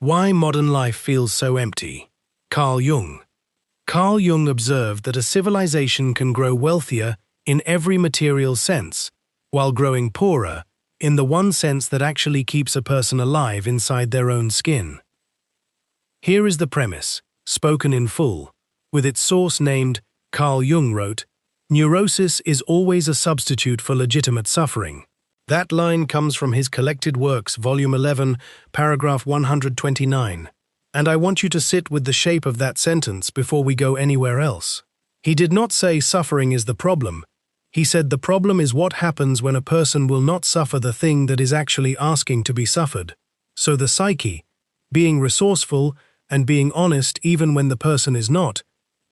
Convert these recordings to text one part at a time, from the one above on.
Why modern life feels so empty. Carl Jung. Carl Jung observed that a civilization can grow wealthier in every material sense, while growing poorer in the one sense that actually keeps a person alive inside their own skin. Here is the premise, spoken in full, with its source named. Carl Jung wrote, "Neurosis is always a substitute for legitimate suffering." That line comes from his collected works, Volume 11, paragraph 129. And I want you to sit with the shape of that sentence before we go anywhere else. He did not say suffering is the problem. He said the problem is what happens when a person will not suffer the thing that is actually asking to be suffered. So the psyche, being resourceful and being honest even when the person is not,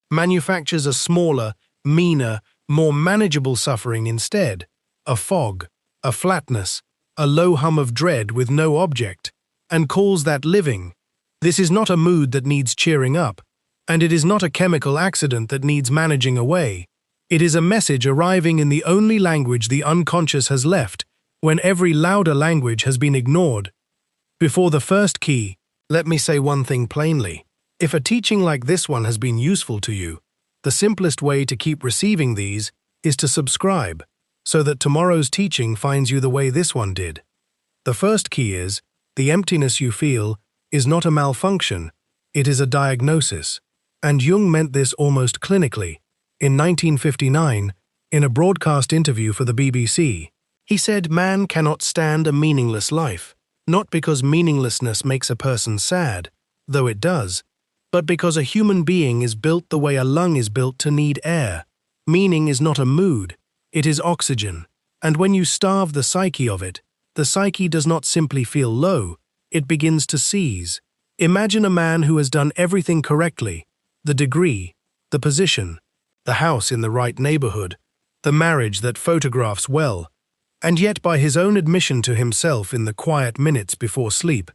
manufactures a smaller, meaner, more manageable suffering instead, a fog, a flatness, a low hum of dread with no object, and calls that living. This is not a mood that needs cheering up, and it is not a chemical accident that needs managing away. It is a message arriving in the only language the unconscious has left, when every louder language has been ignored. Before the first key, let me say one thing plainly. If a teaching like this one has been useful to you, the simplest way to keep receiving these is to subscribe, so that tomorrow's teaching finds you the way this one did. The first key is, the emptiness you feel is not a malfunction, it is a diagnosis. And Jung meant this almost clinically. In 1959, in a broadcast interview for the BBC, he said man cannot stand a meaningless life, not because meaninglessness makes a person sad, though it does, but because a human being is built the way a lung is built to need air. Meaning is not a mood, it is oxygen, and when you starve the psyche of it, the psyche does not simply feel low, it begins to seize. Imagine a man who has done everything correctly, the degree, the position, the house in the right neighborhood, the marriage that photographs well, and yet by his own admission to himself in the quiet minutes before sleep,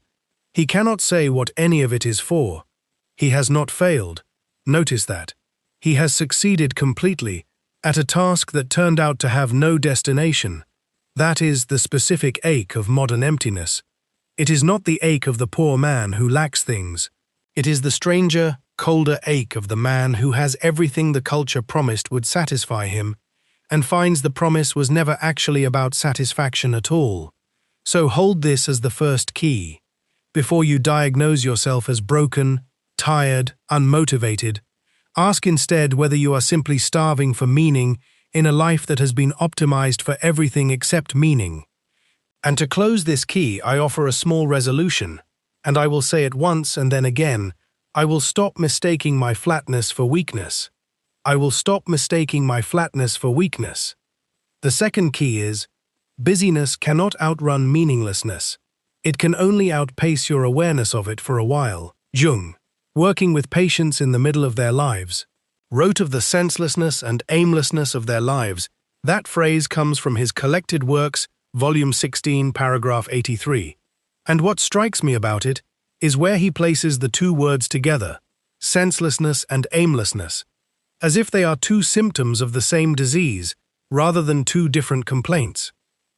he cannot say what any of it is for. He has not failed. Notice that. He has succeeded completely at a task that turned out to have no destination. That is the specific ache of modern emptiness. It is not the ache of the poor man who lacks things. It is the stranger, colder ache of the man who has everything the culture promised would satisfy him, and finds the promise was never actually about satisfaction at all. So hold this as the first key. Before you diagnose yourself as broken, tired, unmotivated, ask instead whether you are simply starving for meaning in a life that has been optimized for everything except meaning. And to close this key, I offer a small resolution, and I will say it once and then again, I will stop mistaking my flatness for weakness. I will stop mistaking my flatness for weakness. The second key is, busyness cannot outrun meaninglessness. It can only outpace your awareness of it for a while. Jung, working with patients in the middle of their lives, wrote of the senselessness and aimlessness of their lives. That phrase comes from his collected works, Volume 16, paragraph 83. And what strikes me about it is where he places the two words together, senselessness and aimlessness, as if they are two symptoms of the same disease, rather than two different complaints.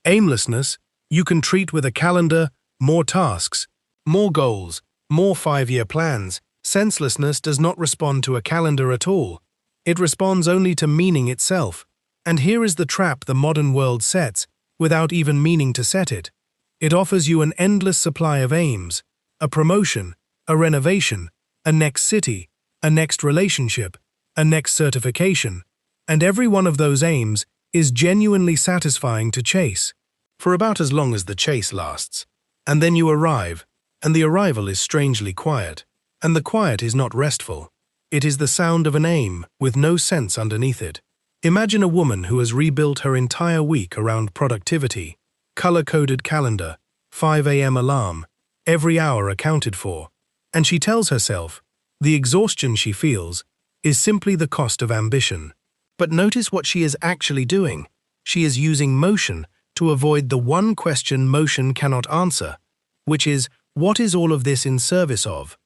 Aimlessness, you can treat with a calendar, more tasks, more goals, more 5-year plans. Senselessness does not respond to a calendar at all. It responds only to meaning itself. And here is the trap the modern world sets, without even meaning to set it. It offers you an endless supply of aims, a promotion, a renovation, a next city, a next relationship, a next certification, and every one of those aims is genuinely satisfying to chase, for about as long as the chase lasts. And then you arrive, and the arrival is strangely quiet. And the quiet is not restful. It is the sound of an aim with no sense underneath it. Imagine a woman who has rebuilt her entire week around productivity, color-coded calendar, 5 a.m. alarm, every hour accounted for, and she tells herself the exhaustion she feels is simply the cost of ambition. But notice what she is actually doing. She is using motion to avoid the one question motion cannot answer, which is, what is all of this in service of?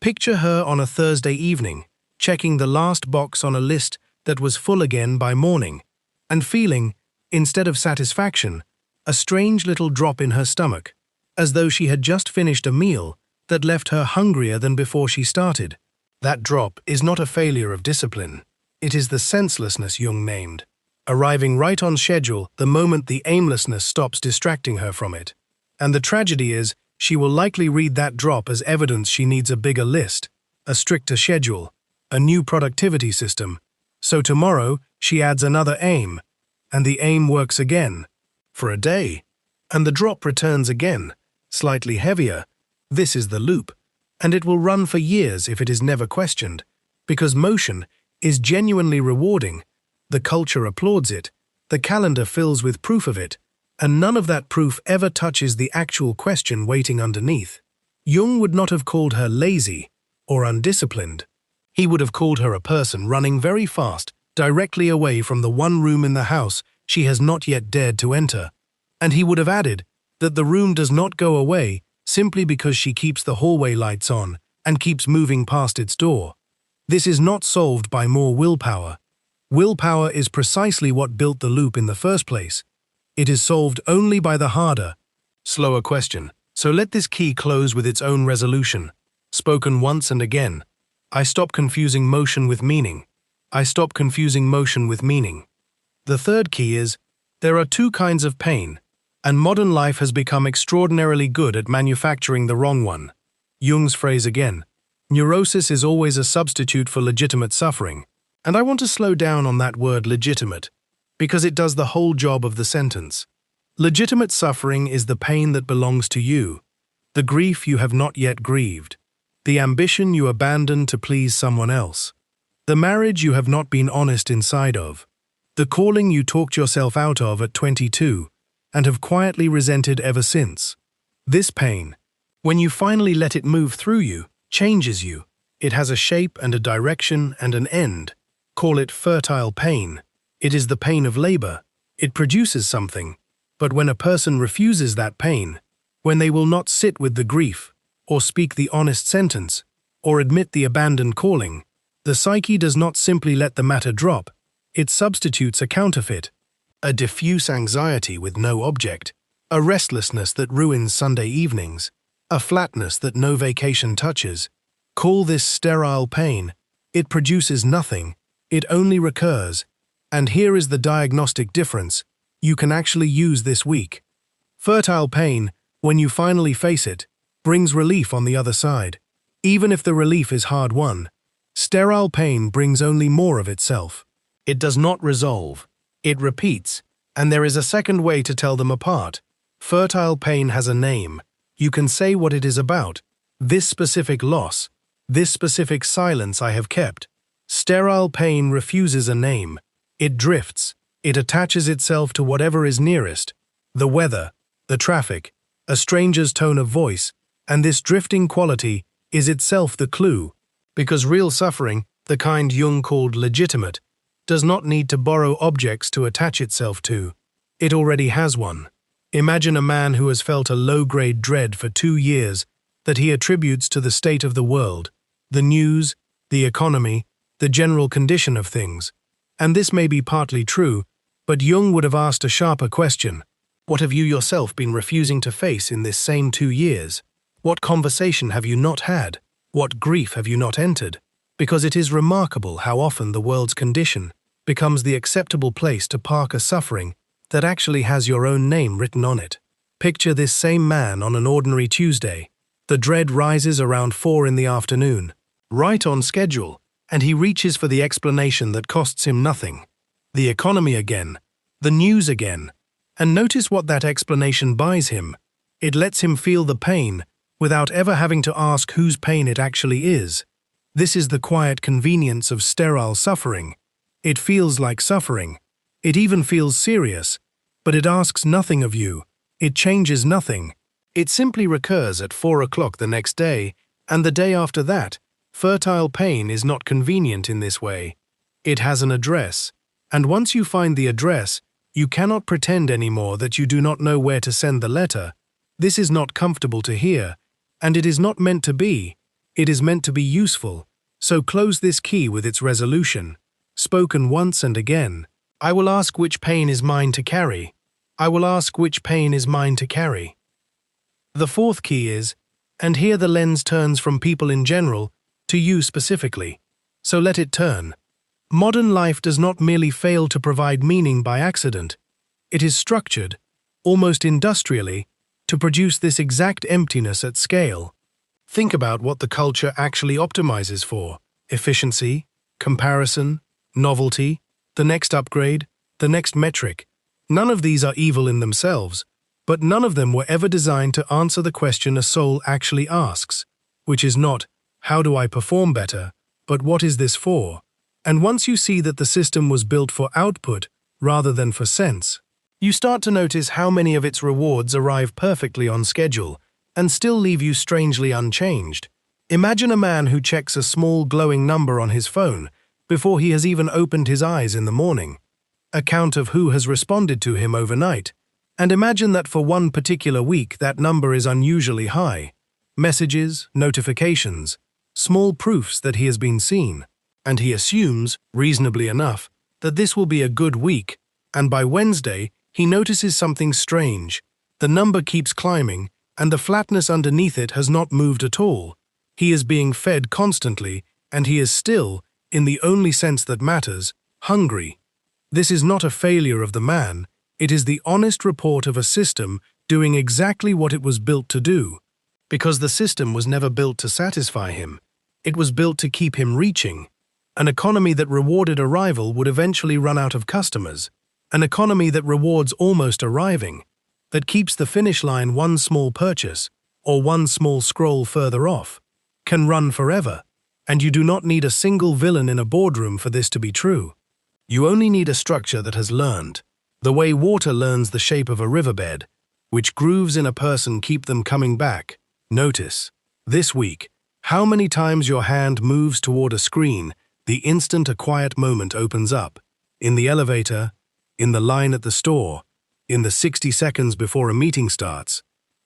Picture her on a Thursday evening, checking the last box on a list that was full again by morning, and feeling, instead of satisfaction, a strange little drop in her stomach, as though she had just finished a meal that left her hungrier than before she started. That drop is not a failure of discipline. It is the senselessness Jung named, arriving right on schedule the moment the aimlessness stops distracting her from it. And the tragedy is, she will likely read that drop as evidence she needs a bigger list, a stricter schedule, a new productivity system. So tomorrow, she adds another aim, and the aim works again, for a day, and the drop returns again, slightly heavier. This is the loop, and it will run for years if it is never questioned, because motion is genuinely rewarding. The culture applauds it, the calendar fills with proof of it, and none of that proof ever touches the actual question waiting underneath. Jung would not have called her lazy or undisciplined. He would have called her a person running very fast, directly away from the one room in the house she has not yet dared to enter. And he would have added that the room does not go away simply because she keeps the hallway lights on and keeps moving past its door. This is not solved by more willpower. Willpower is precisely what built the loop in the first place. It is solved only by the harder, slower question. So let this key close with its own resolution, spoken once and again. I stop confusing motion with meaning. I stop confusing motion with meaning. The third key is, there are two kinds of pain, and modern life has become extraordinarily good at manufacturing the wrong one. Jung's phrase again, neurosis is always a substitute for legitimate suffering. And I want to slow down on that word legitimate, because it does the whole job of the sentence. Legitimate suffering is the pain that belongs to you, the grief you have not yet grieved, the ambition you abandon to please someone else, the marriage you have not been honest inside of, the calling you talked yourself out of at 22 and have quietly resented ever since. This pain, when you finally let it move through you, changes you. It has a shape and a direction and an end. Call it fertile pain. It is the pain of labor. It produces something. But when a person refuses that pain, when they will not sit with the grief, or speak the honest sentence, or admit the abandoned calling, the psyche does not simply let the matter drop. It substitutes a counterfeit, a diffuse anxiety with no object, a restlessness that ruins Sunday evenings, a flatness that no vacation touches. Call this sterile pain. It produces nothing. It only recurs. And here is the diagnostic difference you can actually use this week. Fertile pain, when you finally face it, brings relief on the other side, even if the relief is hard-won. Sterile pain brings only more of itself. It does not resolve. It repeats, and there is a second way to tell them apart. Fertile pain has a name. You can say what it is about. This specific loss, this specific silence I have kept. Sterile pain refuses a name. It drifts. It attaches itself to whatever is nearest. The weather, the traffic, a stranger's tone of voice, and this drifting quality is itself the clue. Because real suffering, the kind Jung called legitimate, does not need to borrow objects to attach itself to. It already has one. Imagine a man who has felt a low-grade dread for 2 years that he attributes to the state of the world, the news, the economy, the general condition of things. And this may be partly true, but Jung would have asked a sharper question. What have you yourself been refusing to face in this same 2 years? What conversation have you not had? What grief have you not entered? Because it is remarkable how often the world's condition becomes the acceptable place to park a suffering that actually has your own name written on it. Picture this same man on an ordinary Tuesday. The dread rises around 4 in the afternoon, right on schedule, and he reaches for the explanation that costs him nothing. The economy again, the news again. And notice what that explanation buys him. It lets him feel the pain without ever having to ask whose pain it actually is. This is the quiet convenience of sterile suffering. It feels like suffering. It even feels serious, but it asks nothing of you. It changes nothing. It simply recurs at 4 o'clock the next day, and the day after that. Fertile pain is not convenient in this way. It has an address, and once you find the address, you cannot pretend anymore that you do not know where to send the letter. This is not comfortable to hear, and it is not meant to be. It is meant to be useful. So close this key with its resolution, spoken once and again. I will ask which pain is mine to carry. I will ask which pain is mine to carry. The fourth key is, And here the lens turns from people in general to you specifically. So let it turn. Modern life does not merely fail to provide meaning by accident. It is structured, almost industrially, to produce this exact emptiness at scale. Think about what the culture actually optimizes for: efficiency, comparison, novelty, the next upgrade, the next metric. None of these are evil in themselves, but none of them were ever designed to answer the question a soul actually asks, which is not, how do I perform better, but what is this for? And once you see that the system was built for output rather than for sense, you start to notice how many of its rewards arrive perfectly on schedule and still leave you strangely unchanged. Imagine a man who checks a small glowing number on his phone before he has even opened his eyes in the morning, a count of who has responded to him overnight, and imagine that for one particular week that number is unusually high. Messages, notifications, small proofs that he has been seen, and he assumes, reasonably enough, that this will be a good week, and by Wednesday he notices something strange. The number keeps climbing, and the flatness underneath it has not moved at all. He is being fed constantly, and he is still, in the only sense that matters, hungry. This is not a failure of the man, it is the honest report of a system doing exactly what it was built to do. Because the system was never built to satisfy him. It was built to keep him reaching. An economy that rewarded arrival would eventually run out of customers. An economy that rewards almost arriving, that keeps the finish line one small purchase or one small scroll further off, can run forever. And you do not need a single villain in a boardroom for this to be true. You only need a structure that has learned, the way water learns the shape of a riverbed, which grooves in a person keep them coming back. Notice, this week, how many times your hand moves toward a screen the instant a quiet moment opens up. In the elevator, in the line at the store, in the 60 seconds before a meeting starts.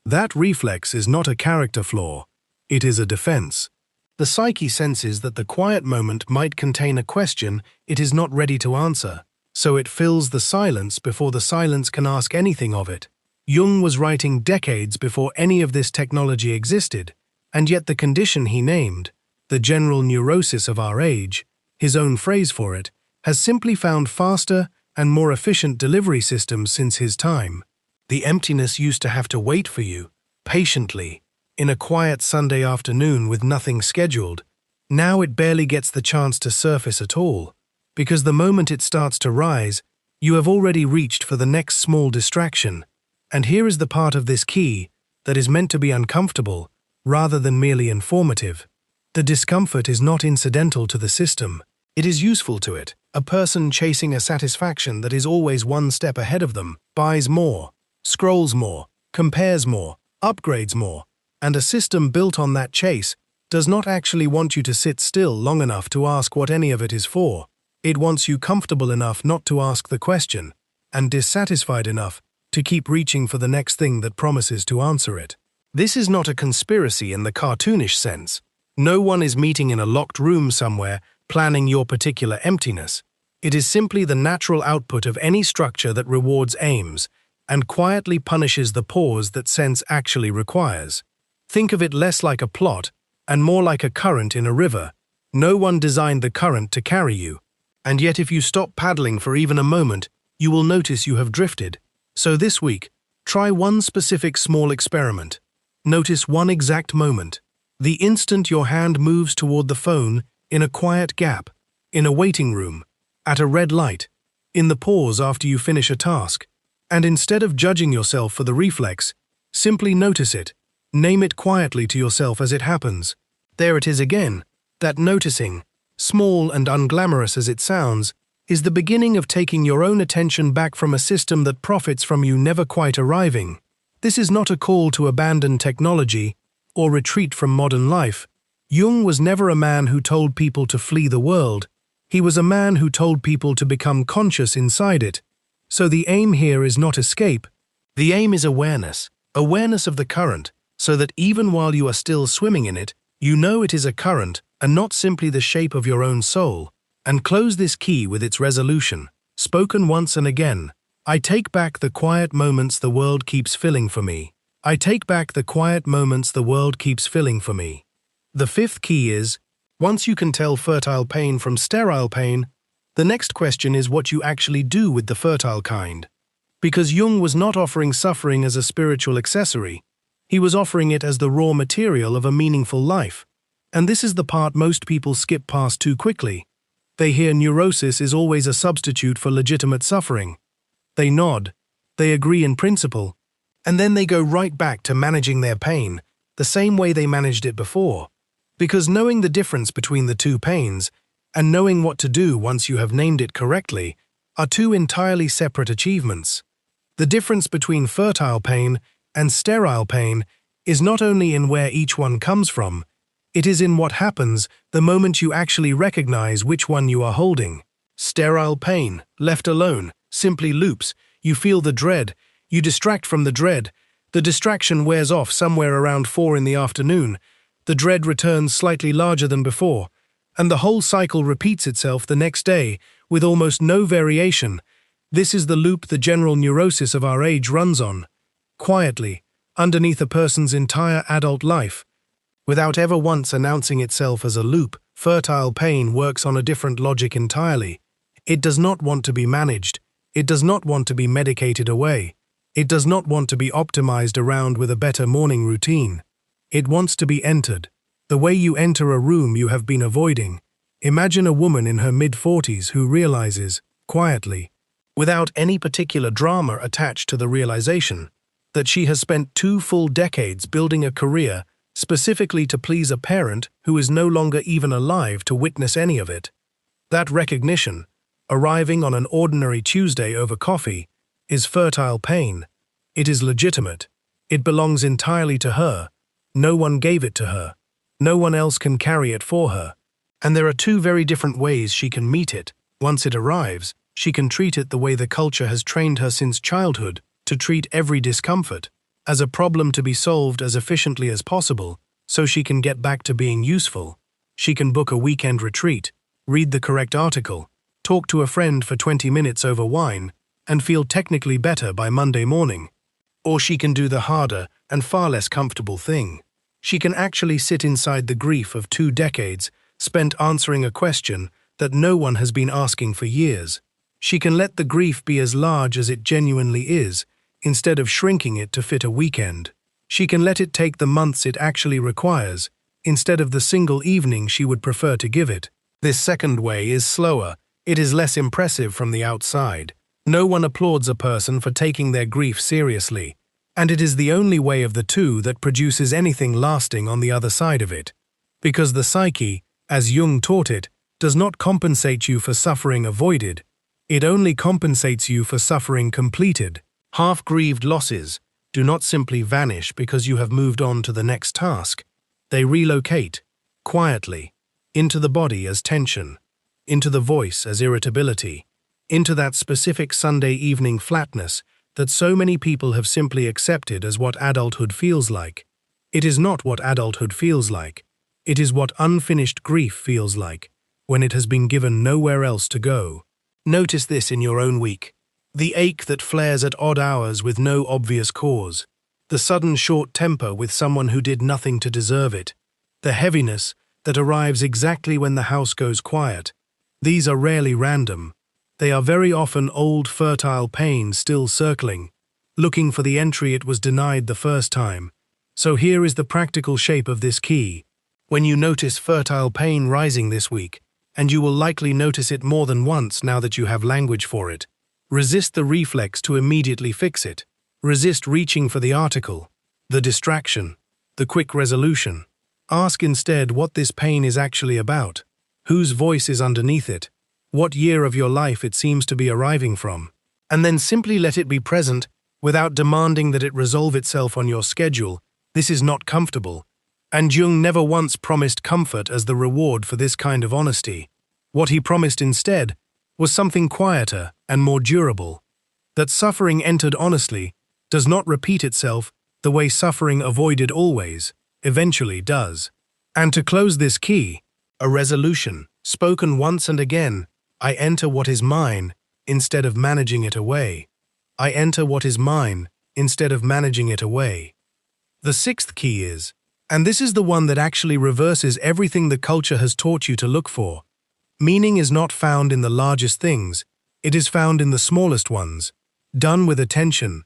That reflex is not a character flaw, it is a defense. The psyche senses that the quiet moment might contain a question it is not ready to answer, so it fills the silence before the silence can ask anything of it. Jung was writing decades before any of this technology existed, and yet the condition he named, the general neurosis of our age, his own phrase for it, has simply found faster and more efficient delivery systems since his time. The emptiness used to have to wait for you, patiently, in a quiet Sunday afternoon with nothing scheduled. Now it barely gets the chance to surface at all, because the moment it starts to rise, you have already reached for the next small distraction. And here is the part of this key that is meant to be uncomfortable, rather than merely informative. The discomfort is not incidental to the system, it is useful to it. A person chasing a satisfaction that is always one step ahead of them buys more, scrolls more, compares more, upgrades more, and a system built on that chase does not actually want you to sit still long enough to ask what any of it is for. It wants you comfortable enough not to ask the question, and dissatisfied enough to keep reaching for the next thing that promises to answer it. This is not a conspiracy in the cartoonish sense. No one is meeting in a locked room somewhere planning your particular emptiness. It is simply the natural output of any structure that rewards aims and quietly punishes the pause that sense actually requires. Think of it less like a plot and more like a current in a river. No one designed the current to carry you, and yet if you stop paddling for even a moment, you will notice you have drifted. So this week, try one specific small experiment. Notice one exact moment. The instant your hand moves toward the phone, in a quiet gap, in a waiting room, at a red light, in the pause after you finish a task. And instead of judging yourself for the reflex, simply notice it. Name it quietly to yourself as it happens. There it is again. That noticing, small and unglamorous as it sounds, is the beginning of taking your own attention back from a system that profits from you never quite arriving. This is not a call to abandon technology or retreat from modern life. Jung was never a man who told people to flee the world. He was a man who told people to become conscious inside it. So the aim here is not escape. The aim is awareness. Awareness of the current, so that even while you are still swimming in it, you know it is a current and not simply the shape of your own soul. And close this key with its resolution, spoken once and again. I take back the quiet moments the world keeps filling for me. I take back the quiet moments the world keeps filling for me. The fifth key is, once you can tell fertile pain from sterile pain, the next question is what you actually do with the fertile kind. Because Jung was not offering suffering as a spiritual accessory, he was offering it as the raw material of a meaningful life. And this is the part most people skip past too quickly. They hear neurosis is always a substitute for legitimate suffering. They nod, they agree in principle, and then they go right back to managing their pain, the same way they managed it before. Because knowing the difference between the two pains, and knowing what to do once you have named it correctly, are two entirely separate achievements. The difference between fertile pain and sterile pain is not only in where each one comes from, it is in what happens the moment you actually recognize which one you are holding. Sterile pain, left alone, simply loops. You feel the dread, you distract from the dread. The distraction wears off somewhere around 4 in the afternoon. The dread returns slightly larger than before, and the whole cycle repeats itself the next day with almost no variation. This is the loop the general neurosis of our age runs on, quietly, underneath a person's entire adult life. Without ever once announcing itself as a loop, fertile pain works on a different logic entirely. It does not want to be managed. It does not want to be medicated away. It does not want to be optimized around with a better morning routine. It wants to be entered, the way you enter a room you have been avoiding. Imagine a woman in her mid-40s who realizes, quietly, without any particular drama attached to the realization, that she has spent 2 full decades building a career specifically to please a parent who is no longer even alive to witness any of it. That recognition, arriving on an ordinary Tuesday over coffee, is fertile pain. It is legitimate. It belongs entirely to her. No one gave it to her. No one else can carry it for her. And there are 2 very different ways she can meet it. Once it arrives, she can treat it the way the culture has trained her since childhood, to treat every discomfort as a problem to be solved as efficiently as possible, so she can get back to being useful. She can book a weekend retreat, read the correct article, talk to a friend for 20 minutes over wine, and feel technically better by Monday morning. Or she can do the harder and far less comfortable thing. She can actually sit inside the grief of 2 decades spent answering a question that no one has been asking for years. She can let the grief be as large as it genuinely is, instead of shrinking it to fit a weekend. She can let it take the months it actually requires, instead of the single evening she would prefer to give it. This second way is slower. It is less impressive from the outside. No one applauds a person for taking their grief seriously, and it is the only way of the 2 that produces anything lasting on the other side of it. Because the psyche, as Jung taught it, does not compensate you for suffering avoided. It only compensates you for suffering completed. Half-grieved losses do not simply vanish because you have moved on to the next task. They relocate, quietly, into the body as tension, into the voice as irritability, into that specific Sunday evening flatness that so many people have simply accepted as what adulthood feels like. It is not what adulthood feels like. It is what unfinished grief feels like, when it has been given nowhere else to go. Notice this in your own week. The ache that flares at odd hours with no obvious cause. The sudden short temper with someone who did nothing to deserve it. The heaviness that arrives exactly when the house goes quiet. These are rarely random. They are very often old fertile pain still circling, looking for the entry it was denied the first time. So here is the practical shape of this key. When you notice fertile pain rising this week, and you will likely notice it more than once now that you have language for it, resist the reflex to immediately fix it. Resist reaching for the article, the distraction, the quick resolution. Ask instead what this pain is actually about, whose voice is underneath it, what year of your life it seems to be arriving from, and then simply let it be present without demanding that it resolve itself on your schedule. This is not comfortable, and Jung never once promised comfort as the reward for this kind of honesty. What he promised instead was something quieter and more durable, that suffering entered honestly does not repeat itself the way suffering avoided always, eventually does. And to close this key, a resolution, spoken once and again, I enter what is mine instead of managing it away. I enter what is mine instead of managing it away. The sixth key is, and this is the one that actually reverses everything the culture has taught you to look for. Meaning is not found in the largest things, it is found in the smallest ones, done with attention.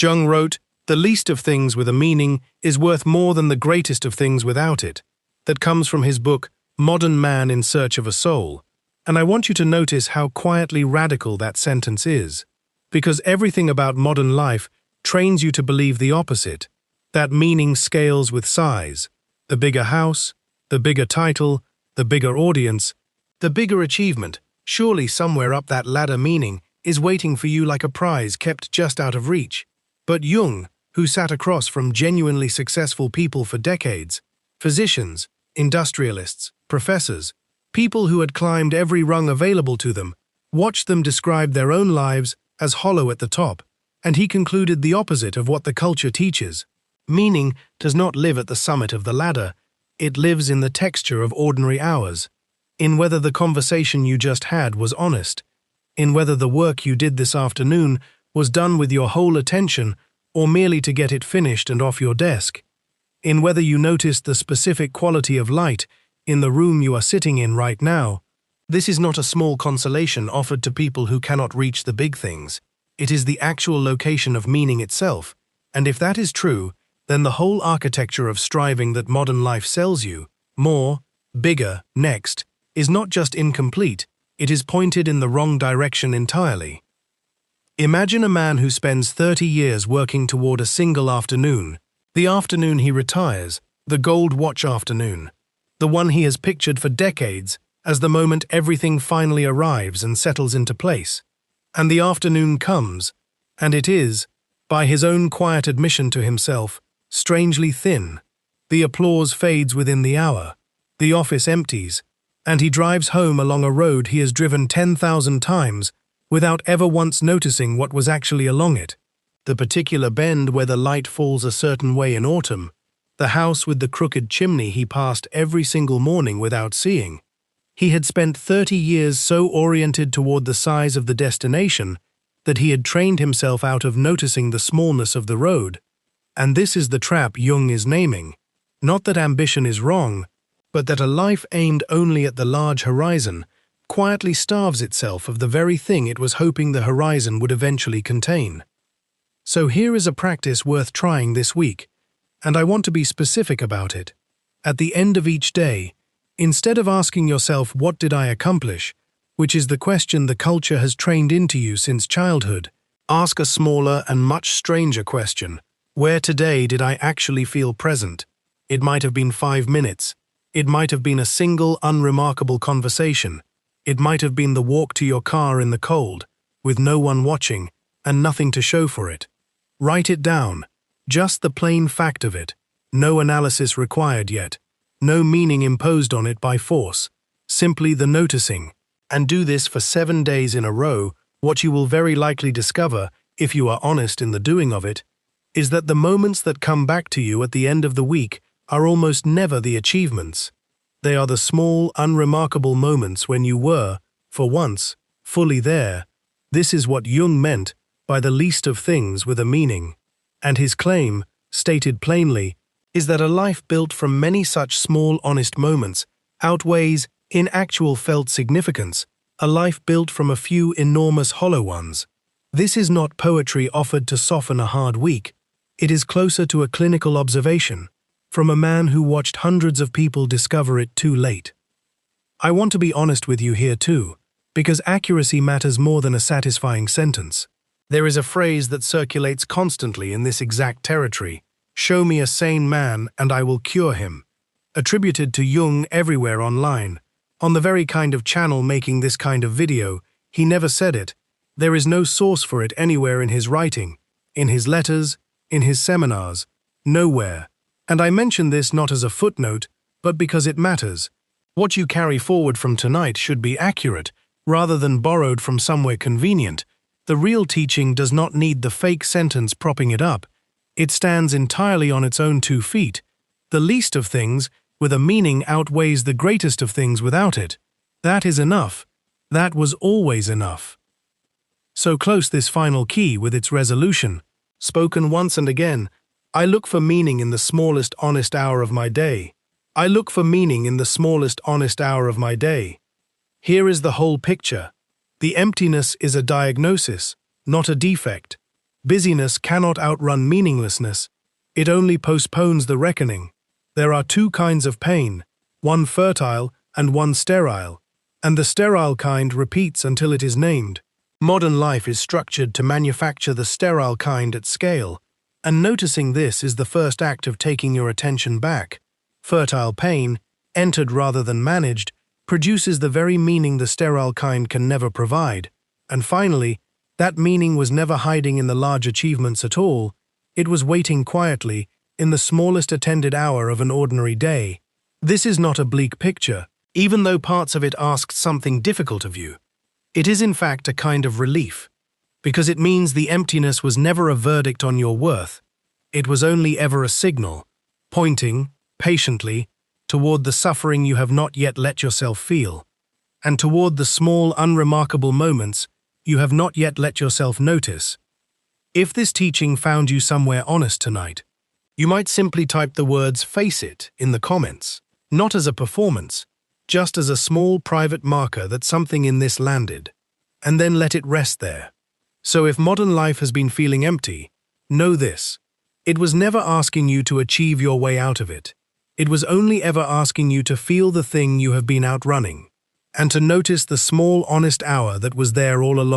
Jung wrote, "The least of things with a meaning is worth more than the greatest of things without it." That comes from his book, Modern Man in Search of a Soul. And I want you to notice how quietly radical that sentence is. Because everything about modern life trains you to believe the opposite. That meaning scales with size. The bigger house, the bigger title, the bigger audience, the bigger achievement. Surely somewhere up that ladder meaning is waiting for you like a prize kept just out of reach. But Jung, who sat across from genuinely successful people for decades, physicians, industrialists, professors, people who had climbed every rung available to them, watched them describe their own lives as hollow at the top, and he concluded the opposite of what the culture teaches. Meaning does not live at the summit of the ladder, it lives in the texture of ordinary hours, in whether the conversation you just had was honest, in whether the work you did this afternoon was done with your whole attention or merely to get it finished and off your desk, in whether you noticed the specific quality of light in the room you are sitting in right now. This is not a small consolation offered to people who cannot reach the big things. It is the actual location of meaning itself, and if that is true, then the whole architecture of striving that modern life sells you, more, bigger, next, is not just incomplete, it is pointed in the wrong direction entirely. Imagine a man who spends 30 years working toward a single afternoon, the afternoon he retires, the gold watch afternoon, the one he has pictured for decades as the moment everything finally arrives and settles into place. And the afternoon comes, and it is, by his own quiet admission to himself, strangely thin. The applause fades within the hour, the office empties, and he drives home along a road he has driven 10,000 times without ever once noticing what was actually along it. The particular bend where the light falls a certain way in autumn, the house with the crooked chimney he passed every single morning without seeing. He had spent 30 years so oriented toward the size of the destination that he had trained himself out of noticing the smallness of the road. And this is the trap Jung is naming. Not that ambition is wrong, but that a life aimed only at the large horizon quietly starves itself of the very thing it was hoping the horizon would eventually contain. So here is a practice worth trying this week, and I want to be specific about it. At the end of each day, instead of asking yourself, "What did I accomplish?" which is the question the culture has trained into you since childhood, ask a smaller and much stranger question. Where today did I actually feel present? It might have been 5 minutes. It might have been a single, unremarkable conversation. It might have been the walk to your car in the cold, with no one watching, and nothing to show for it. Write it down. Just the plain fact of it. No analysis required yet. No meaning imposed on it by force. Simply the noticing. And do this for 7 days in a row. What you will very likely discover, if you are honest in the doing of it, is that the moments that come back to you at the end of the week are almost never the achievements. They are the small, unremarkable moments when you were, for once, fully there. This is what Jung meant by the least of things with a meaning. And his claim, stated plainly, is that a life built from many such small, honest moments outweighs, in actual felt significance, a life built from a few enormous hollow ones. This is not poetry offered to soften a hard week. It is closer to a clinical observation, from a man who watched hundreds of people discover it too late. I want to be honest with you here too, because accuracy matters more than a satisfying sentence. There is a phrase that circulates constantly in this exact territory: "Show me a sane man and I will cure him," attributed to Jung everywhere online. On the very kind of channel making this kind of video, he never said it. There is no source for it anywhere in his writing, in his letters, in his seminars, nowhere. And I mention this not as a footnote, but because it matters. What you carry forward from tonight should be accurate, rather than borrowed from somewhere convenient. The real teaching does not need the fake sentence propping it up. It stands entirely on its own 2 feet. The least of things with a meaning outweighs the greatest of things without it. That is enough. That was always enough. So close this final key with its resolution, spoken once and again, I look for meaning in the smallest honest hour of my day. I look for meaning in the smallest honest hour of my day. Here is the whole picture. The emptiness is a diagnosis, not a defect. Busyness cannot outrun meaninglessness. It only postpones the reckoning. There are two kinds of pain, one fertile and one sterile, and the sterile kind repeats until it is named. Modern life is structured to manufacture the sterile kind at scale, and noticing this is the first act of taking your attention back. Fertile pain, entered rather than managed, produces the very meaning the sterile kind can never provide. And finally, that meaning was never hiding in the large achievements at all. It was waiting quietly in the smallest attended hour of an ordinary day. This is not a bleak picture, even though parts of it asked something difficult of you. It is in fact a kind of relief, because it means the emptiness was never a verdict on your worth. It was only ever a signal, pointing, patiently, toward the suffering you have not yet let yourself feel, and toward the small, unremarkable moments you have not yet let yourself notice. If this teaching found you somewhere honest tonight, you might simply type the words "face it" in the comments, not as a performance, just as a small private marker that something in this landed, and then let it rest there. So if modern life has been feeling empty, know this: it was never asking you to achieve your way out of it. It was only ever asking you to feel the thing you have been outrunning, and to notice the small honest hour that was there all along.